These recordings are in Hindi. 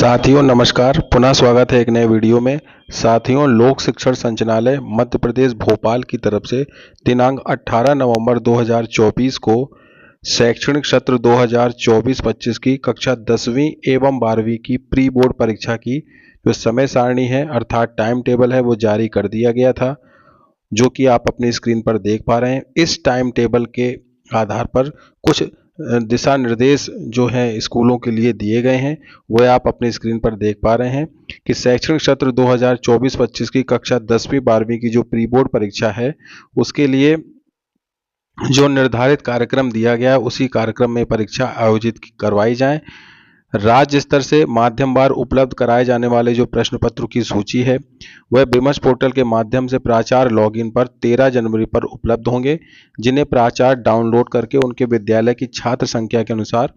साथियों नमस्कार, पुनः स्वागत है एक नए वीडियो में। साथियों, लोक शिक्षण संचालनालय मध्य प्रदेश भोपाल की तरफ से दिनांक 18 नवंबर 2024 को शैक्षणिक सत्र 2024-25 की कक्षा 10वीं एवं 12वीं की प्री बोर्ड परीक्षा की जो समय सारणी है अर्थात टाइम टेबल है वो जारी कर दिया गया था, जो कि आप अपनी स्क्रीन पर देख पा रहे हैं। इस टाइम टेबल के आधार पर कुछ दिशा निर्देश जो है स्कूलों के लिए दिए गए हैं, वह आप अपनी स्क्रीन पर देख पा रहे हैं कि शैक्षणिक सत्र 2024-25 की कक्षा 10वीं 12वीं की जो प्री बोर्ड परीक्षा है उसके लिए जो निर्धारित कार्यक्रम दिया गया है उसी कार्यक्रम में परीक्षा आयोजित करवाई जाए। राज्य स्तर से माध्यमवार उपलब्ध कराए जाने वाले जो प्रश्न पत्रों की सूची है वह विमर्श पोर्टल के माध्यम से प्राचार्य लॉगिन पर 13 जनवरी पर उपलब्ध होंगे, जिन्हें प्राचार्य डाउनलोड करके उनके विद्यालय की छात्र संख्या के अनुसार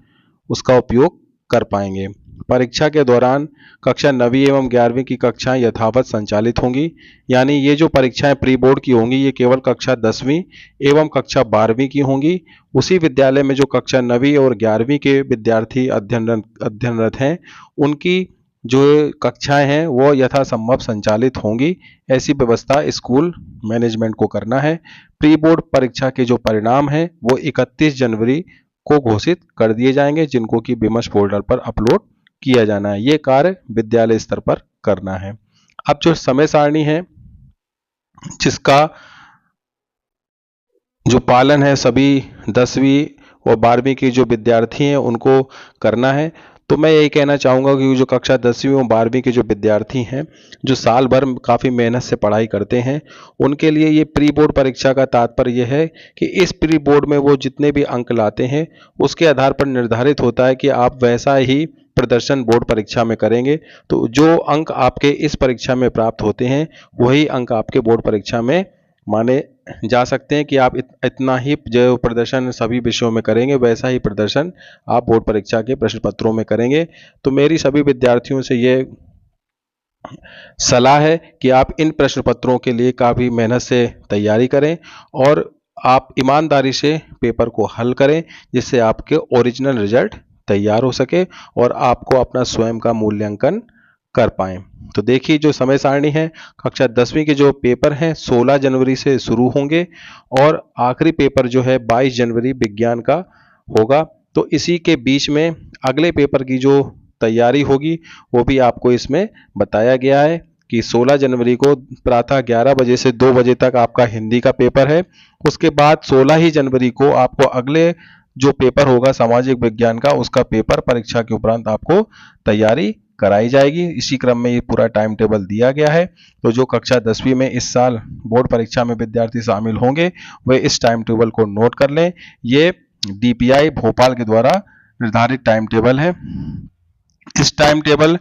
उसका उपयोग कर पाएंगे। परीक्षा के दौरान कक्षा 9वीं एवं 11वीं की कक्षाएं यथावत संचालित होंगी, यानी ये जो परीक्षाएं प्री बोर्ड की होंगी ये केवल कक्षा 10वीं एवं कक्षा 12वीं की होंगी। उसी विद्यालय में जो कक्षा 9वीं और 11वीं के विद्यार्थी अध्ययनरत हैं उनकी जो कक्षाएं हैं वो यथासंभव संचालित होंगी। ऐसी व्यवस्था स्कूल मैनेजमेंट को करना है। प्री बोर्ड परीक्षा के जो परिणाम हैं वो 31 जनवरी को घोषित कर दिए जाएंगे, जिनको कि विमर्श पोर्टल पर अपलोड किया जाना है। ये कार्य विद्यालय स्तर पर करना है। अब जो समय सारणी है जिसका जो पालन है सभी 10वीं और 12वीं के जो विद्यार्थी हैं उनको करना है। तो मैं यही कहना चाहूँगा कि जो कक्षा 10वीं और 12वीं के जो विद्यार्थी हैं जो साल भर काफ़ी मेहनत से पढ़ाई करते हैं उनके लिए ये प्री बोर्ड परीक्षा का तात्पर्य यह है कि इस प्री बोर्ड में वो जितने भी अंक लाते हैं उसके आधार पर निर्धारित होता है कि आप वैसा ही प्रदर्शन बोर्ड परीक्षा में करेंगे। तो जो अंक आपके इस परीक्षा में प्राप्त होते हैं वही अंक आपके बोर्ड परीक्षा में माने जा सकते हैं कि आप इतना ही जो प्रदर्शन सभी विषयों में करेंगे वैसा ही प्रदर्शन आप बोर्ड परीक्षा के प्रश्न पत्रों में करेंगे। तो मेरी सभी विद्यार्थियों से ये सलाह है कि आप इन प्रश्न पत्रों के लिए काफ़ी मेहनत से तैयारी करें और आप ईमानदारी से पेपर को हल करें, जिससे आपके ओरिजिनल रिजल्ट तैयार हो सके और आपको अपना स्वयं का मूल्यांकन कर पाएं। तो देखिए जो समय सारणी है, कक्षा 10वीं के जो पेपर हैं 16 जनवरी से शुरू होंगे और आखिरी पेपर जो है 22 जनवरी विज्ञान का होगा। तो इसी के बीच में अगले पेपर की जो तैयारी होगी वो भी आपको इसमें बताया गया है कि 16 जनवरी को प्रातः 11 बजे से 2 बजे तक आपका हिंदी का पेपर है। उसके बाद 16 ही जनवरी को आपको अगले जो पेपर होगा सामाजिक विज्ञान का उसका पेपर परीक्षा के उपरांत आपको तैयारी कराई जाएगी। इसी क्रम में ये पूरा टाइम टेबल दिया गया है। तो जो कक्षा 10वीं में इस साल बोर्ड परीक्षा में विद्यार्थी शामिल होंगे वे इस टाइम टेबल को नोट कर लें। ये DPI भोपाल के द्वारा निर्धारित टाइम टेबल है। इस टाइम टेबल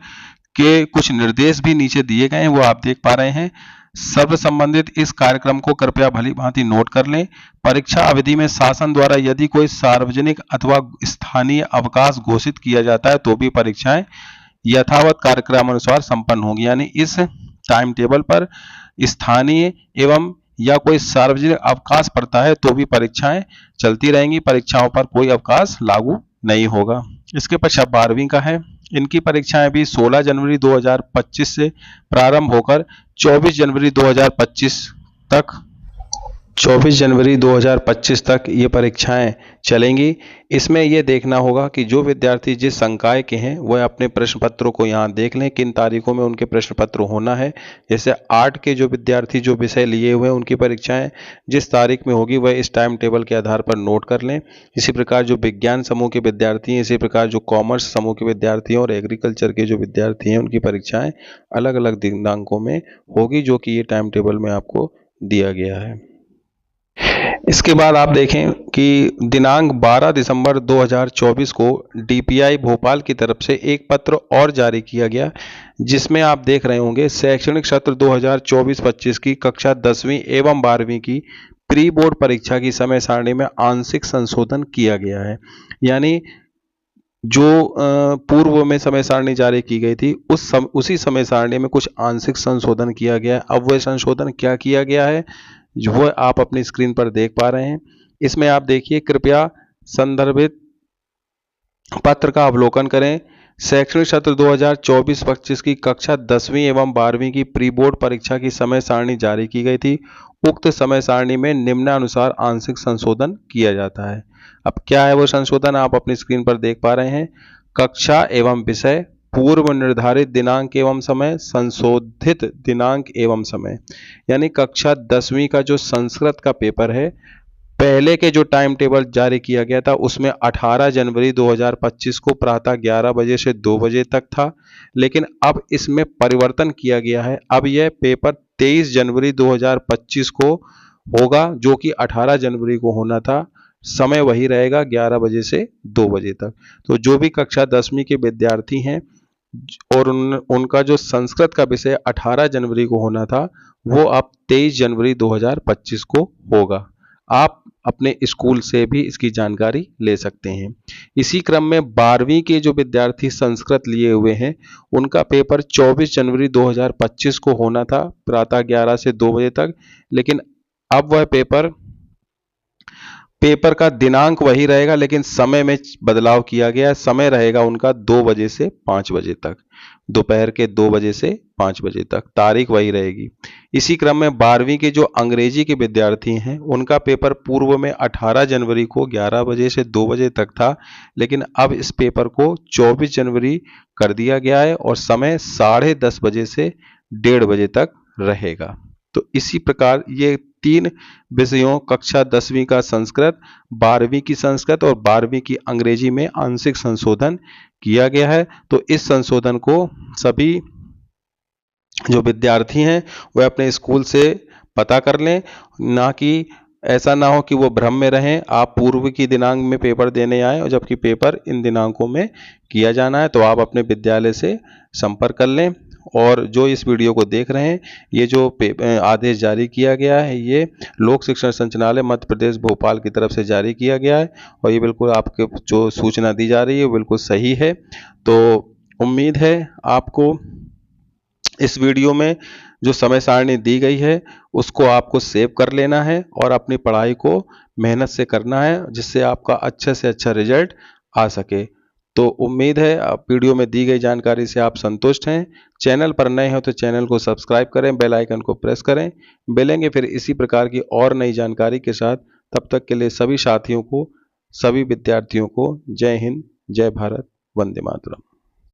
के कुछ निर्देश भी नीचे दिए गए हैं, वो आप देख पा रहे हैं। सर्व संबंधित इस कार्यक्रम को कृपया भली भांति नोट कर लें। परीक्षा अवधि में शासन द्वारा यदि कोई सार्वजनिक अथवा स्थानीय अवकाश घोषित किया जाता है तो भी परीक्षाएं यथावत कार्यक्रम अनुसार संपन्न होंगी, यानी इस टाइम टेबल पर स्थानीय एवं या कोई सार्वजनिक अवकाश पड़ता है तो भी परीक्षाएं चलती रहेंगी, परीक्षाओं पर कोई अवकाश लागू नहीं होगा। इसके पश्चात 12वीं का है। इनकी परीक्षाएं भी 16 जनवरी 2025 से प्रारंभ होकर 24 जनवरी 2025 तक ये परीक्षाएं चलेंगी। इसमें ये देखना होगा कि जो विद्यार्थी जिस संकाय के हैं वह अपने प्रश्न पत्रों को यहाँ देख लें किन तारीखों में उनके प्रश्न पत्र होना है। जैसे आर्ट के जो विद्यार्थी जो विषय लिए हुए हैं उनकी परीक्षाएं जिस तारीख में होगी वह इस टाइम टेबल के आधार पर नोट कर लें। इसी प्रकार जो विज्ञान समूह के विद्यार्थी हैं, इसी प्रकार जो कॉमर्स समूह के विद्यार्थी हैं और एग्रीकल्चर के जो विद्यार्थी हैं उनकी परीक्षाएँ अलग अलग दिनांकों में होगी, जो कि ये टाइम टेबल में आपको दिया गया है। इसके बाद आप देखें कि दिनांक 12 दिसंबर 2024 को DPI भोपाल की तरफ से एक पत्र और जारी किया गया, जिसमें आप देख रहे होंगे शैक्षणिक सत्र 2024-25 की कक्षा 10वीं एवं 12वीं की प्री बोर्ड परीक्षा की समय सारणी में आंशिक संशोधन किया गया है। यानी जो पूर्व में समय सारणी जारी की गई थी उसी समय सारणी में कुछ आंशिक संशोधन किया गया है। अब वह संशोधन क्या किया गया है जो आप अपनी स्क्रीन पर देख पा रहे हैं। इसमें आप देखिए, कृपया संदर्भित पत्र का अवलोकन करें। शैक्षणिक सत्र 2024-25 की कक्षा 10वीं एवं 12वीं की प्री बोर्ड परीक्षा की समय सारणी जारी की गई थी। उक्त समय सारणी में निम्नानुसार आंशिक संशोधन किया जाता है। अब क्या है वो संशोधन, आप अपनी स्क्रीन पर देख पा रहे हैं। कक्षा एवं विषय पूर्व निर्धारित दिनांक एवं समय, संशोधित दिनांक एवं समय। यानी कक्षा 10वीं का जो संस्कृत का पेपर है, पहले के जो टाइम टेबल जारी किया गया था उसमें 18 जनवरी 2025 को प्रातः 11 बजे से 2 बजे तक था, लेकिन अब इसमें परिवर्तन किया गया है। अब यह पेपर 23 जनवरी 2025 को होगा, जो कि 18 जनवरी को होना था। समय वही रहेगा 11 बजे से 2 बजे तक। तो जो भी कक्षा 10वीं के विद्यार्थी हैं और उनका जो संस्कृत का विषय 18 जनवरी को होना था, वो अब 23 जनवरी 2025 को होगा। आप अपने स्कूल से भी इसकी जानकारी ले सकते हैं। इसी क्रम में 12वीं के जो विद्यार्थी संस्कृत लिए हुए हैं, उनका पेपर 24 जनवरी 2025 को होना था प्रातः 11 से 2 बजे तक, लेकिन अब वह पेपर का दिनांक वही रहेगा, लेकिन समय में बदलाव किया गया है। समय रहेगा उनका 2 बजे से 5 बजे तक, दोपहर के 2 बजे से 5 बजे तक, तारीख वही रहेगी। इसी क्रम में 12वीं के जो अंग्रेजी के विद्यार्थी हैं, उनका पेपर पूर्व में 18 जनवरी को 11 बजे से 2 बजे तक था, लेकिन अब इस पेपर को 24 जनवरी कर दिया गया है और समय 10:30 बजे से 1:30 बजे तक रहेगा। तो इसी प्रकार ये 3 विषयों, कक्षा 10वीं का संस्कृत, 12वीं की संस्कृत और 12वीं की अंग्रेजी में आंशिक संशोधन किया गया है। तो इस संशोधन को सभी जो विद्यार्थी हैं वह अपने स्कूल से पता कर लें, ना कि ऐसा ना हो कि वो भ्रम में रहें। आप पूर्व की दिनांक में पेपर देने आए और जबकि पेपर इन दिनांकों में किया जाना है, तो आप अपने विद्यालय से संपर्क कर लें। और जो इस वीडियो को देख रहे हैं, ये जो आदेश जारी किया गया है, ये लोक शिक्षण संचालनालय मध्य प्रदेश भोपाल की तरफ से जारी किया गया है और ये बिल्कुल आपके जो सूचना दी जा रही है बिल्कुल सही है। तो उम्मीद है आपको इस वीडियो में जो समय सारणी दी गई है उसको आपको सेव कर लेना है और अपनी पढ़ाई को मेहनत से करना है, जिससे आपका अच्छे से अच्छा रिजल्ट आ सके। तो उम्मीद है आप वीडियो में दी गई जानकारी से आप संतुष्ट हैं। चैनल पर नए हो तो चैनल को सब्सक्राइब करें, बेल आइकन को प्रेस करें। मिलेंगे फिर इसी प्रकार की और नई जानकारी के साथ। तब तक के लिए सभी साथियों को, सभी विद्यार्थियों को जय हिंद, जय भारत, वंदे मातरम।